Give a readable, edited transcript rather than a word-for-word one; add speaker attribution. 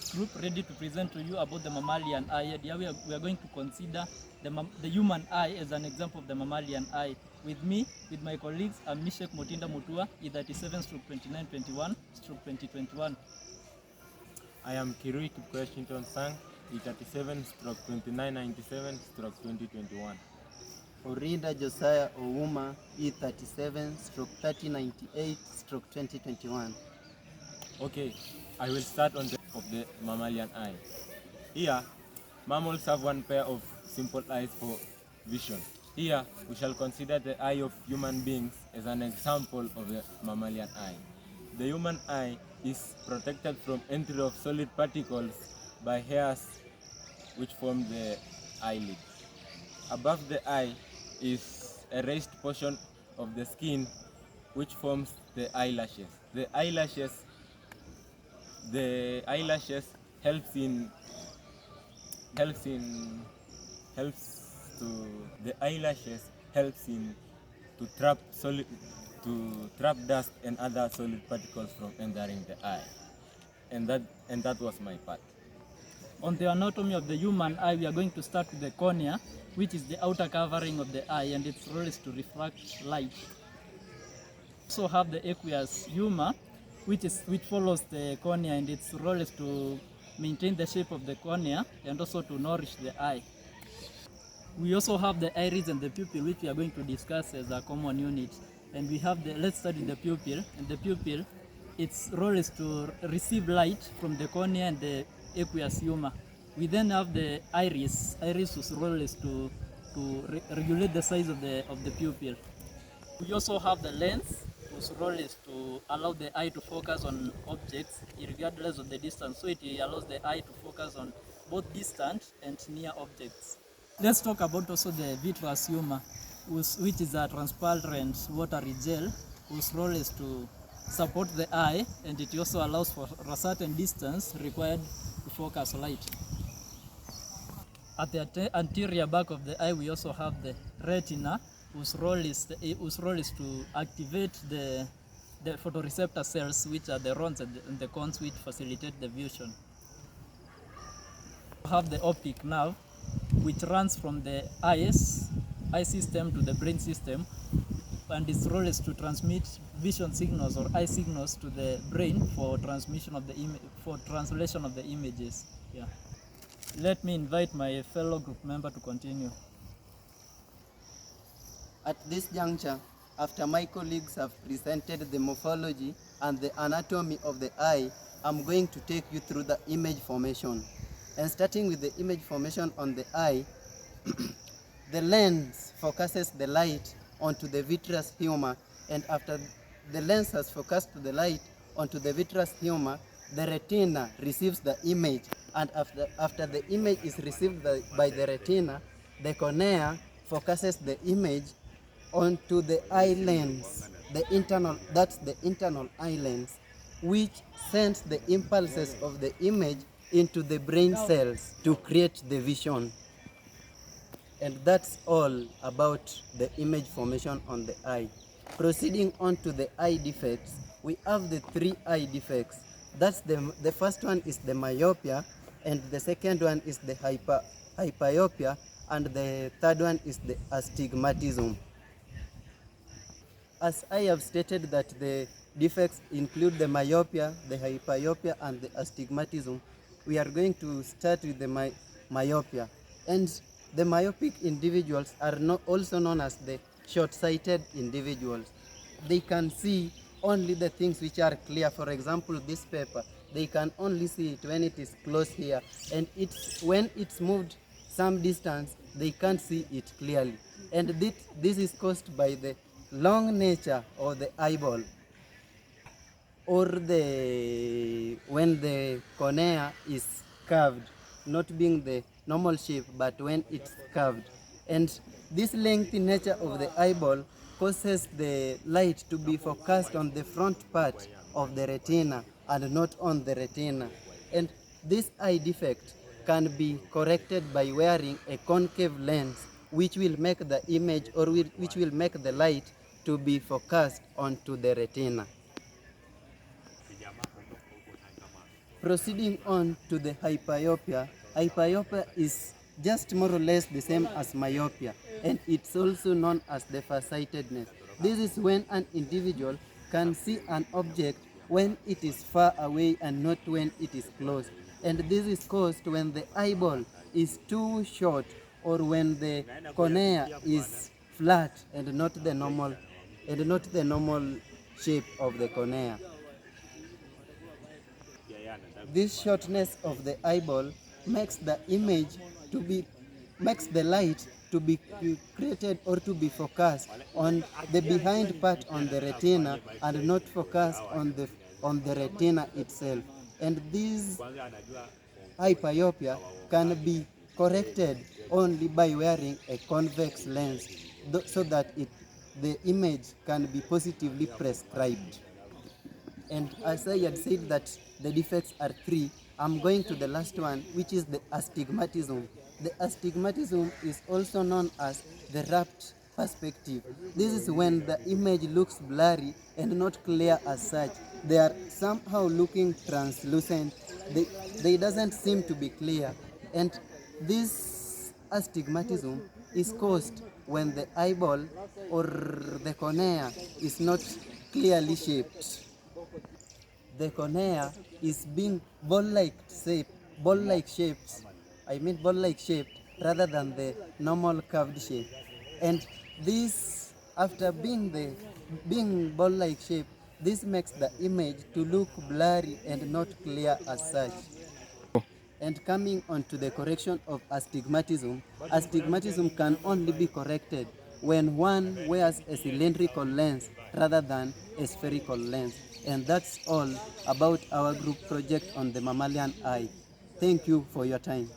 Speaker 1: Group ready to present to you about the mammalian eye. And here we are going to consider the human eye as an example of the mammalian eye. With me, with my colleagues, I'm Mishek Motinda Mutua, E37/2921/2021.
Speaker 2: I am Kirui Kipkoech Sang, E37/2997/2021.
Speaker 3: Orinda Josiah Ouma, E37/3098/2021.
Speaker 2: Okay, I will start on the of the mammalian eye. Here, mammals have one pair of simple eyes for vision. Here, we shall consider the eye of human beings as an example of the mammalian eye. The human eye is protected from entry of solid particles by hairs which form the eyelid. Above the eye is a raised portion of the skin which forms the eyelashes. The eyelashes helps to trap dust and other solid particles from entering the eye. And that was my part.
Speaker 1: On the anatomy of the human eye, we are going to start with the cornea, which is the outer covering of the eye, and its role is to refract light. We also have the aqueous humor, which follows the cornea, and its role is to maintain the shape of the cornea and also to nourish the eye. We also have the iris and the pupil, which we are going to discuss as a common unit. And we have let's start with the pupil. And the pupil, its role is to receive light from the cornea and the aqueous humor. We then have the iris. Iris whose role is to regulate the size of the pupil. We also have the lens, whose role is to allow the eye to focus on objects regardless of the distance. So it allows the eye to focus on both distant and near objects. Let's talk about also the vitreous humor, which is a transparent watery gel, whose role is to support the eye, and it also allows for a certain distance required to focus light. At the anterior back of the eye, we also have the retina, whose role is to activate the photoreceptor cells, which are the rods and the cones which facilitate the vision. We have the optic nerve, which runs from the eye system to the brain system, and its role is to transmit vision signals or eye signals to the brain for translation of the images. Yeah. Let me invite my fellow group member to continue.
Speaker 3: At this juncture, after my colleagues have presented the morphology and the anatomy of the eye, I'm going to take you through the image formation. And starting with the image formation on the eye, the lens focuses the light onto the vitreous humor, and after the lens has focused the light onto the vitreous humor, the retina receives the image, and after the image is received by the retina, the cornea focuses the image onto the eye lens, that's the internal eye lens, which sends the impulses of the image into the brain cells to create the vision. And that's all about the image formation on the eye. Proceeding on to the eye defects, we have the 3 eye defects. That's the first one is the myopia, and the second one is the hyperopia, and the third one is the astigmatism. As I have stated that the defects include the myopia, the hyperopia, and the astigmatism, we are going to start with the myopia. And the myopic individuals are also known as the short-sighted individuals. They can see only the things which are clear. For example, this paper, they can only see it when it is close here, and when it's moved some distance, they can't see it clearly. And this is caused by the long nature of the eyeball, or when the cornea is curved, not being the normal shape, but when it's curved. And this lengthy nature of the eyeball causes the light to be focused on the front part of the retina and not on the retina. And this eye defect can be corrected by wearing a concave lens, which will make the image, or which will make the light to be focused onto the retina. Proceeding on to the hyperopia. Hyperopia is just more or less the same as myopia, and it's also known as the farsightedness. This is when an individual can see an object when it is far away and not when it is close. And this is caused when the eyeball is too short or when the cornea is flat and not the normal shape of the cornea. This shortness of the eyeball makes the light to be created or to be focused on the behind part on the retina and not focused on the retina itself. And this hyperopia can be corrected only by wearing a convex lens so that the image can be positively prescribed. And as I had said that the defects are 3, I'm going to the last one, which is the astigmatism. The astigmatism is also known as the rapt perspective. This is when the image looks blurry and not clear as such. They are somehow looking translucent. They doesn't seem to be clear. And this astigmatism is caused when the eyeball or the cornea is not clearly shaped. The cornea is being ball-like shaped rather than the normal curved shape. And this, after being ball-like shape, this makes the image to look blurry and not clear as such. And coming on to the correction of astigmatism, astigmatism can only be corrected when one wears a cylindrical lens rather than a spherical lens. And that's all about our group project on the mammalian eye. Thank you for your time.